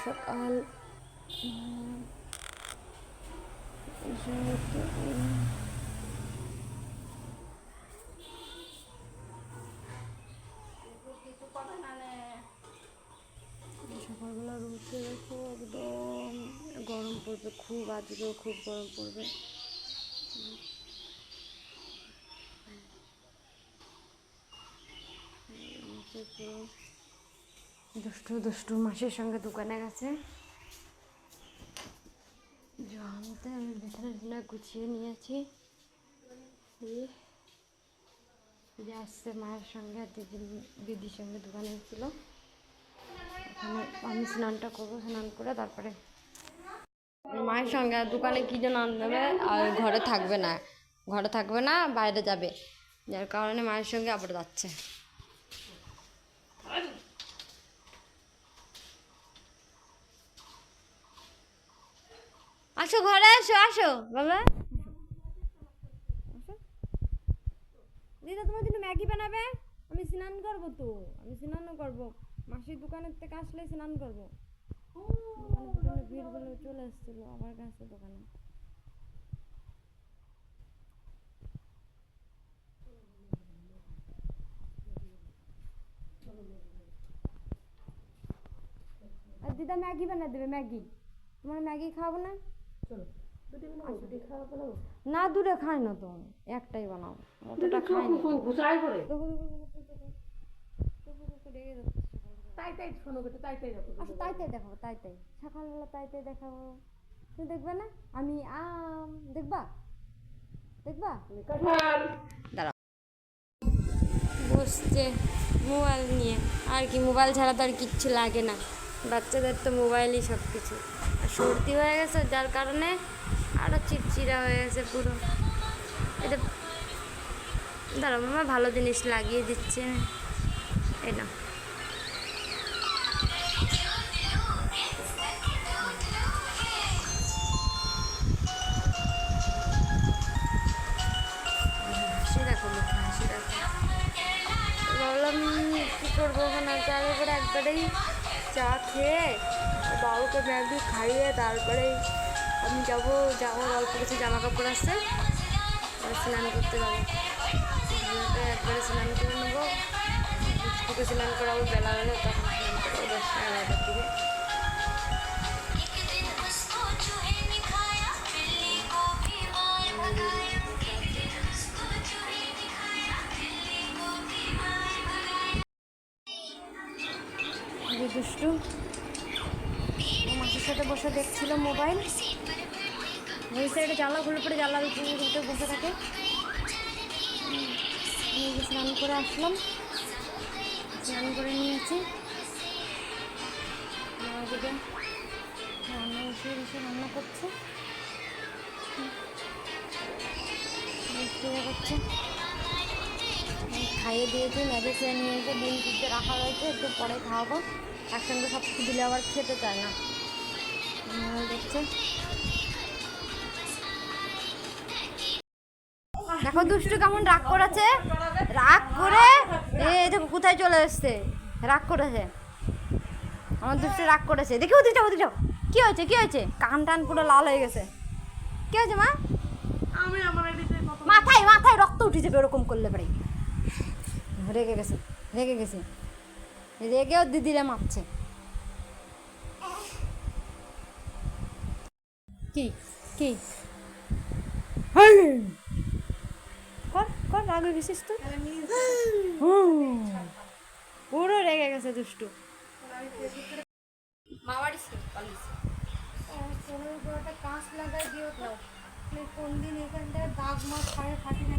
সকাল সকালবেলা রুটে দেখো একদম গরম পড়বে খুব, আজকেও খুব গরম পড়বে। দুষ্টু দুষ্টু মাসির সঙ্গে দোকানে গেছে জানতে, আমি ভিতরে গুছিয়ে নিয়েছি। যে আসছে মায়ের সঙ্গে, দিদির সঙ্গে দোকানে গেছিল। আমি স্নানটা করবো, স্নান করে তারপরে মায়ের সঙ্গে দোকানে কী যেন আনবে, আর ঘরে থাকবে না, বাইরে যাবে, যার কারণে মায়ের সঙ্গে আবার যাচ্ছে। আসো ঘরে, আসো বাবা, আসো। দিদা তোমার জন্য ম্যাগি বানাবে, আমি স্নান করবো, স্নানও করবো, মাসির দোকানের থেকে আসলে স্নান করবো। ভিড়গুলো চলে এসেছিল আমার কাছে দোকানে। আর দিদা ম্যাগি বানিয়ে দেবে, ম্যাগি, তোমার ম্যাগি খাবো না, চলো না দূরে খাই না তো, একটাই বানাও, অতটা খাই না। তাই দেখাবো, সকালবেলা দেখাবো, তুমি দেখবে না? আমি দেখবা দাঁড়াও, বসছে মোবাইল নিয়ে, আর কি মোবাইল ছাড়া তো আর কিচ্ছু লাগে না, বাচ্চাদের তো মোবাইলই সব কিছু। আর সর্দি হয়ে গেছে, যার কারণে আরও চিড়চিড়া হয়ে গেছে পুরো। এটা দাঁড়াও, মামা ভালো জিনিস লাগিয়ে দিচ্ছে, এই না ভাবলাম কী করবো ওখানে, তারপরে একবারেই চা খেয়ে বাবুকে ম্যাগি খাইয়ে তারপরেই আমি যাবো অল্প কিছু জামা কাপড় আছে, স্নান করতে যাবো, একবারে স্নান করে নেবো, দুষ্টুকে স্নান করাবো বেলাবেলা, তখন স্নান করবো 10টা-11টার দিকে। দুষ্টু মাসির সাথে বসে দেখছিল মোবাইল, ওই সাইডে জানলা খুলে পড়ে জানলার উপরে বসে থাকে। স্নান করে আসলাম, স্নান করে নিয়েছি, রান্না বসে রান্না করছে, খাইয়ে দিয়েছি, ম্যাগি খেয়ে নিয়েছে, ডিম সিদ্ধ রাখা রয়েছে, একটু পরে খাওয়াবো, একসঙ্গে সব কিছু দিলে আবার খেতে চায় না, দেখছে। দেখো দুষ্টু কেমন রাগ করেছে, রাগ করে এই দেখো কোথায় চলে এসছে, রাগ করেছে আমার দুষ্টু, রাগ করেছে, দেখি ওদিক যাও, কি হয়েছে, কান টান পুরো লাল হয়ে গেছে, কি হয়েছে মা? মাথায় রক্ত উঠে যাবে ওরকম করলে পরে, রেগে গেছে, রেগেও দিদিরে মারছে। কি কর রাগে গেছিস তো, পুরো রেগে গেছে দুষ্টু। পুরোটা কাঁচ লাগাই দিও তো, কোন দিন এখানটায় দাগ মাছ ফাটি না।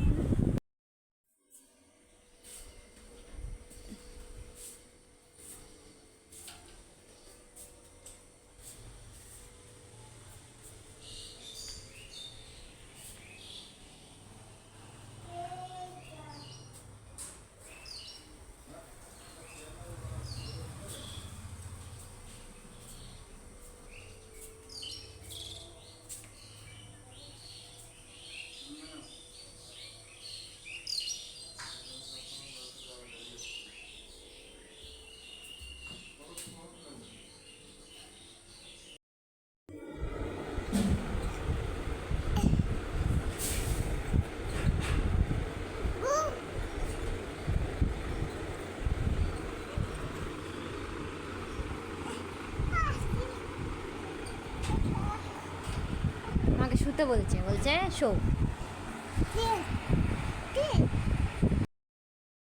শুতে বলছে, বলছে শো।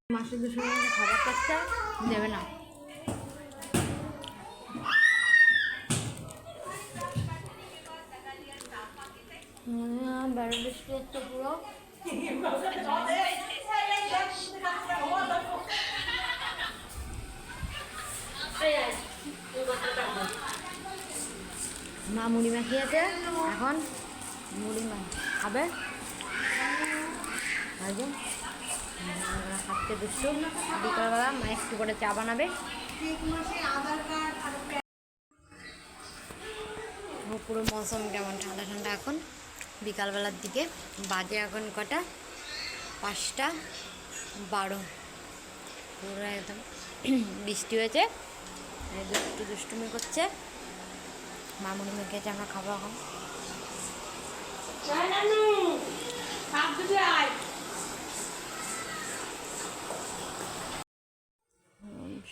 মাসে 200 টাকা খাবার কাজটা দেবে না। বাইরে বৃষ্টি হচ্ছে পুরো। মা মুড়ি মাখিয়েছে, এখন মুড়ি খাবে। খাচ্ছে দুষ্টু। বিকালবেলা মা একটু করে চা বানাবে। পুরো মৌসুম কেমন ঠান্ডা ঠান্ডা এখন বিকালবেলার দিকে। বাজে এখন কটা? 5:12। পুরো একদম বৃষ্টি হয়েছে, দুষ্টু দুষ্টুমি করছে। মামুনি মেখেছে, আমরা খাবো এখন।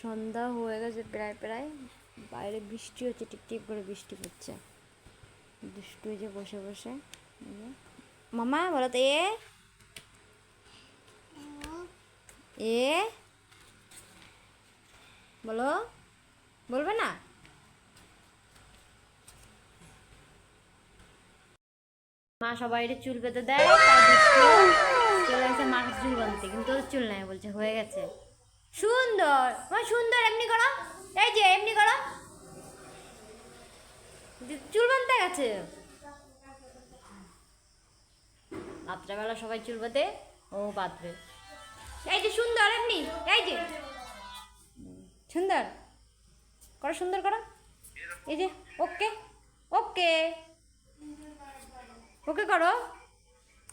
সন্ধ্যা হয়ে গেছে প্রায় প্রায়। বাইরে বৃষ্টি হচ্ছে, টিপটিপ করে বৃষ্টি পড়ছে। দুষ্টু হয়েছে বসে বসে। মামা বলো তো, এ বলো, বলবে না? মা সবাই চুল বেঁধে দেয়, চলে গেছে মার চুল বাঁধতে, কিন্তু ওর চুল নাই, বলছে হয়ে গেছে। সুন্দর মা, সুন্দর। এমনি করো, এই যে এমনি করো। চুল বাঁধতে গেছে। রাত্রেবেলা সবাই চুল বাঁধে, ও বাঁধবে। এই যে সুন্দর, এমনি, এই যে সুন্দর করো, সুন্দর করো। এই যে ওকে, ওকে, ওকে করো।